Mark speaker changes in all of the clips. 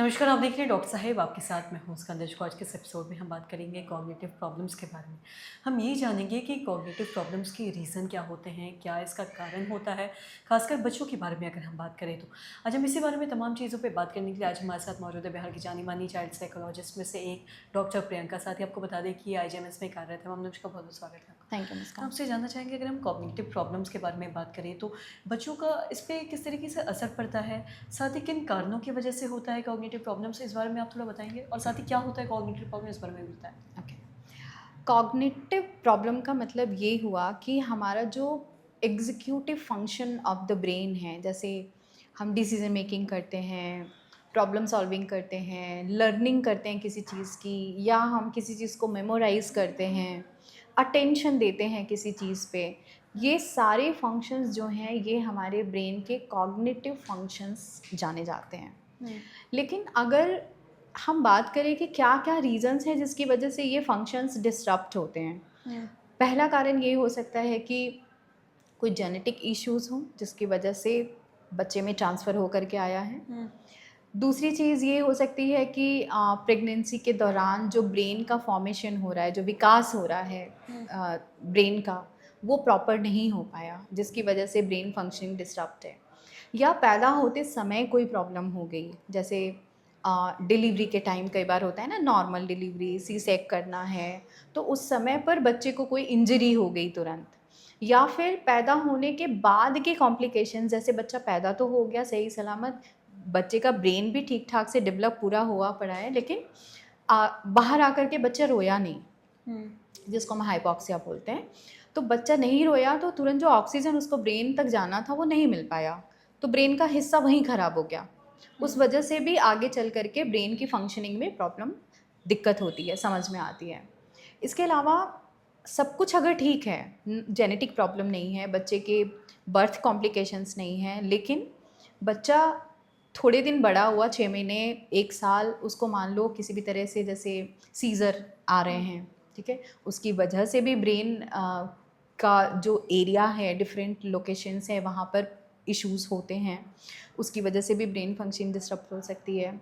Speaker 1: नमस्कार, आप देख रहे हैं डॉक्टर साहेब आपके साथ मैं हूँ स्कंदज को। आज के इस एपिसोड में हम बात करेंगे कॉग्निटिव प्रॉब्लम्स के बारे में। हम ये जानेंगे कि कॉग्निटिव प्रॉब्लम्स के रीज़न क्या होते हैं, क्या इसका कारण होता है, खासकर बच्चों के बारे में अगर हम बात करें तो। आज हम इसी बारे में तमाम चीज़ों पे बात करने के लिए आज हमारे साथ मौजूद है बिहार की जानी-मानी चाइल्ड साइकोलॉजिस्ट में से एक डॉक्टर प्रियंका। साथ ही आपको बता दें कि आईजीएमएस में कार्यरत है। मैम नमस्कार, बहुत-बहुत स्वागत है आपका।
Speaker 2: थैंक यू
Speaker 1: तो
Speaker 2: मुस्कान।
Speaker 1: आपसे जानना चाहेंगे, अगर हम कॉग्निटिव प्रॉब्लम्स के बारे में बात करें तो बच्चों का इस पे किस तरीके से असर पड़ता है? साथ ही किन कारणों की वजह से होता है कॉग्निटिव प्रॉब्लम्स, इस बारे में आप थोड़ा बताएँगे? और साथ ही क्या होता है कॉग्निटिव प्रॉब्लम, इस बारे में भी बताएँ?
Speaker 2: ओके। कॉग्निटिव प्रॉब्लम का मतलब ये हुआ कि हमारा जो executive function of the brain है, जैसे हम डिसीजन मेकिंग करते हैं, प्रॉब्लम सॉल्विंग करते हैं, लर्निंग करते हैं किसी चीज़ की, या हम किसी चीज़ को मेमोराइज़ करते हैं, अटेंशन देते हैं किसी चीज़ पे। ये सारे फंक्शंस जो हैं ये हमारे ब्रेन के कॉग्निटिव फंक्शंस जाने जाते हैं।
Speaker 1: हुँ,
Speaker 2: लेकिन अगर हम बात करें कि क्या-क्या रीज़न्स हैं जिसकी वजह से ये फंक्शंस डिसरप्ट होते हैं।
Speaker 1: हुँ,
Speaker 2: पहला कारण ये हो सकता है कि कोई जेनेटिक इश्यूज़ हों जिसकी वजह से बच्चे में ट्रांसफ़र होकर के आया है।
Speaker 1: हुँ,
Speaker 2: दूसरी चीज़ ये हो सकती है कि प्रेगनेंसी के दौरान जो ब्रेन का फ़ॉर्मेशन हो रहा है, जो विकास हो रहा है
Speaker 1: हुँ,
Speaker 2: ब्रेन का, वो प्रॉपर नहीं हो पाया, जिसकी वजह से ब्रेन फंक्शनिंग डिस्टर्ब्ड है। या पैदा होते समय कोई प्रॉब्लम हो गई, जैसे डिलीवरी के टाइम कई बार होता है ना, नॉर्मल डिलीवरी, सी सेक करना है, तो उस समय पर बच्चे को कोई इंजरी हो गई तुरंत, या फिर पैदा होने के बाद के कॉम्प्लिकेशन, जैसे बच्चा पैदा तो हो गया सही सलामत, बच्चे का ब्रेन भी ठीक ठाक से डेवलप पूरा हुआ पड़ा है, लेकिन बाहर आकर के बच्चा रोया नहीं,
Speaker 1: हुँ,
Speaker 2: जिसको हम हाइपॉक्सिया बोलते हैं। तो बच्चा नहीं रोया तो तुरंत जो ऑक्सीजन उसको ब्रेन तक जाना था वो नहीं मिल पाया, तो ब्रेन का हिस्सा वहीं ख़राब हो गया।
Speaker 1: हुँ,
Speaker 2: उस वजह से भी आगे चल कर के ब्रेन की फंक्शनिंग में प्रॉब्लम, दिक्कत होती है, समझ में आती है। इसके अलावा सब कुछ अगर ठीक है, जेनेटिक प्रॉब्लम नहीं है, बच्चे के बर्थ कॉम्प्लिकेशंस नहीं हैं, लेकिन बच्चा थोड़े दिन बड़ा हुआ, 6 महीने, 1 साल, उसको मान लो किसी भी तरह से जैसे सीज़र आ रहे
Speaker 1: हुँ,
Speaker 2: हैं, ठीक है? उसकी वजह से भी ब्रेन का जो एरिया है, डिफरेंट लोकेशंस हैं, वहाँ पर इश्यूज़ होते हैं। उसकी वजह से भी ब्रेन फंक्शनिंग डिस्टर्ब हो सकती है।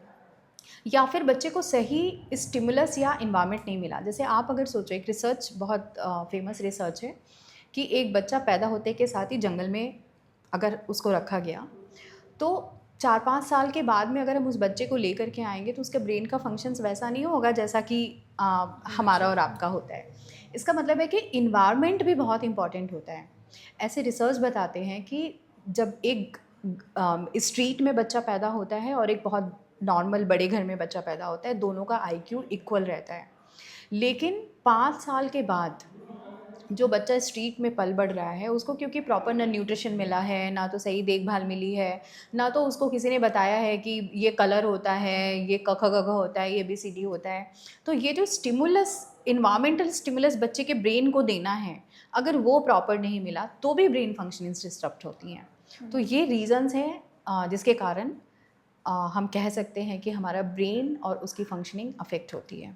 Speaker 2: या फिर बच्चे को सही स्टिमुलस या एनवायरनमेंट नहीं मिला। जैसे आप अगर सोचो, एक रिसर्च, बहुत फेमस रिसर्च है कि एक बच्चा पैदा होते के साथ ही जंगल में अगर उसको रखा गया, तो 4-5 साल के बाद में अगर हम उस बच्चे को लेकर के आएँगे तो उसके ब्रेन का फ़ंक्शंस वैसा नहीं होगा जैसा कि
Speaker 1: बच्चे
Speaker 2: हमारा और
Speaker 1: का।
Speaker 2: आपका होता है। इसका मतलब है कि एनवायरनमेंट भी बहुत इम्पोर्टेंट होता है। ऐसे रिसर्च बताते हैं कि जब एक स्ट्रीट में बच्चा पैदा होता है और एक बहुत नॉर्मल बड़े घर में बच्चा पैदा होता है, दोनों का आईक्यू इक्वल रहता है। लेकिन 5 साल के बाद जो बच्चा स्ट्रीट में पल-बढ़ रहा है, उसको क्योंकि प्रॉपर ना न्यूट्रिशन मिला है, ना तो सही देखभाल मिली है, ना तो उसको किसी ने बताया है कि ये कलर होता है, ये क, ख, ग, घ होता है, ये ABCD होता है। तो ये जो स्टिमुलस, एनवायरमेंटल स्टिमुलस बच्चे के ब्रेन को देना है, अगर वो प्रॉपर नहीं मिला, तो भी ब्रेन फंक्शनिंग्स डिस्टर्ब होती हैं। तो
Speaker 1: हुँ।
Speaker 2: ये रीज़न्स हैं जिसके कारण हम कह सकते हैं कि हमारा ब्रेन और उसकी फंक्शनिंग अफ़ेक्ट होती है।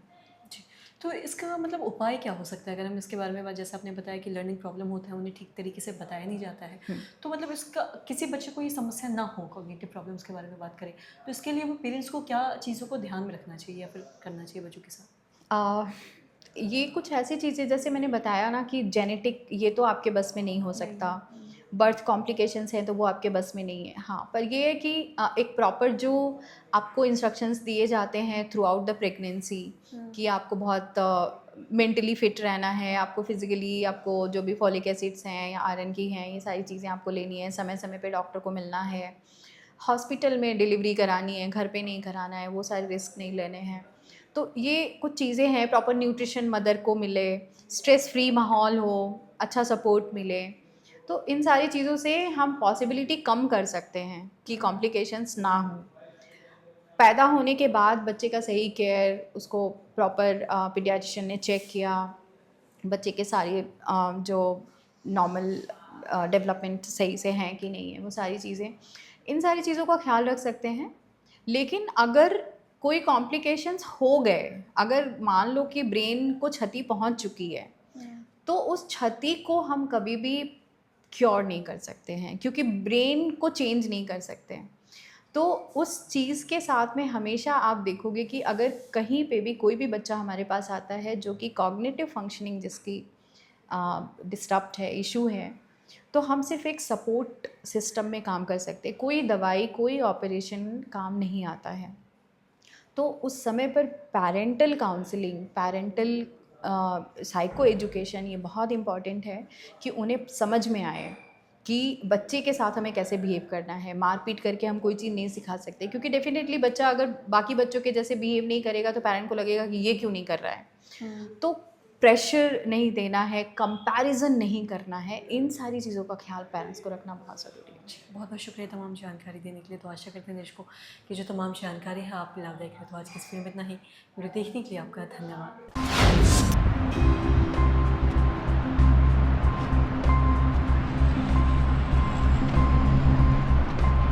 Speaker 1: जी, तो इसका मतलब उपाय क्या हो सकता है? अगर हम इसके बारे में जैसे आपने बताया कि लर्निंग प्रॉब्लम होता है, उन्हें ठीक तरीके से बताया नहीं जाता है।
Speaker 2: हुँ।
Speaker 1: तो मतलब इसका किसी बच्चे को ये समस्या ना हो, कॉग्निटिव प्रॉब्लम्स के बारे में बात करें, तो इसके लिए वो पेरेंट्स को क्या चीज़ों को ध्यान में रखना चाहिए या फिर करना चाहिए बच्चों के साथ?
Speaker 2: अ, ये कुछ ऐसी चीज़ें, जैसे मैंने बताया ना कि जेनेटिक, ये तो आपके बस में नहीं हो
Speaker 1: नहीं
Speaker 2: सकता।
Speaker 1: है।
Speaker 2: बर्थ कॉम्प्लिकेशंस हैं तो वो आपके बस में नहीं है। हाँ, पर ये है कि एक प्रॉपर जो आपको इंस्ट्रक्शंस दिए जाते हैं थ्रू आउट द प्रेगनेंसी,
Speaker 1: हुँ,
Speaker 2: कि आपको बहुत मेंटली फिट रहना है, आपको फिज़िकली, आपको जो भी फॉलिक एसिड्स हैं या आयरन की हैं, ये सारी चीज़ें आपको लेनी है, समय-समय पे डॉक्टर को मिलना है। हॉस्पिटल में डिलीवरी करानी है, घर पे नहीं कराना है, वो सारे रिस्क नहीं लेने हैं। तो ये कुछ चीज़ें हैं, प्रॉपर न्यूट्रिशन मदर को मिले, स्ट्रेस फ्री माहौल हो, अच्छा सपोर्ट मिले। तो इन सारी चीज़ों से हम पॉसिबिलिटी कम कर सकते हैं कि
Speaker 1: हुँ,
Speaker 2: कॉम्प्लिकेशंस ना हों। पैदा होने के बाद बच्चे का सही केयर, उसको प्रॉपर पीडियाट्रिशियन ने चेक किया, बच्चे के सारे जो नॉर्मल डेवलपमेंट सही से हैं कि नहीं है, वो सारी चीज़ें, इन सारी चीज़ों का ख़्याल रख सकते हैं। लेकिन अगर कोई कॉम्प्लिकेशंस हो गए, अगर मान लो कि ब्रेन को क्षति पहुंच चुकी है,
Speaker 1: हुँ,
Speaker 2: तो उस क्षति को हम कभी भी क्योर नहीं कर सकते हैं, क्योंकि ब्रेन को चेंज नहीं कर सकते हैं। तो उस चीज़ के साथ में हमेशा आप देखोगे कि अगर कहीं पे भी कोई भी बच्चा हमारे पास आता है जो कि कॉग्निटिव फंक्शनिंग जिसकी डिस्टर्ब्ड है, इशू है, तो हम सिर्फ एक सपोर्ट सिस्टम में काम कर सकते हैं। कोई दवाई, कोई ऑपरेशन काम नहीं आता है। तो उस समय पर parental counselling, parental psycho education ये बहुत इम्पॉर्टेंट है कि उन्हें समझ में आए कि बच्चे के साथ हमें कैसे बिहेव करना है। मारपीट करके हम कोई चीज़ नहीं सिखा सकते, क्योंकि डेफिनेटली बच्चा अगर बाकी बच्चों के जैसे बिहेव नहीं करेगा तो पेरेंट को लगेगा कि ये क्यों नहीं कर रहा है। तो प्रेशर नहीं देना है, कंपैरिजन नहीं करना है, इन सारी चीज़ों का ख्याल पेरेंट्स को रखना बहुत ज़रूरी है।
Speaker 1: बहुत बहुत शुक्रिया तमाम जानकारी देने के लिए। तो आशा करते हैं दर्शकों कि जो तमाम जानकारी है आपके लाभदायक है। तो आज की इस वीडियो में इतना ही। वीडियो देखने के लिए आपका धन्यवाद।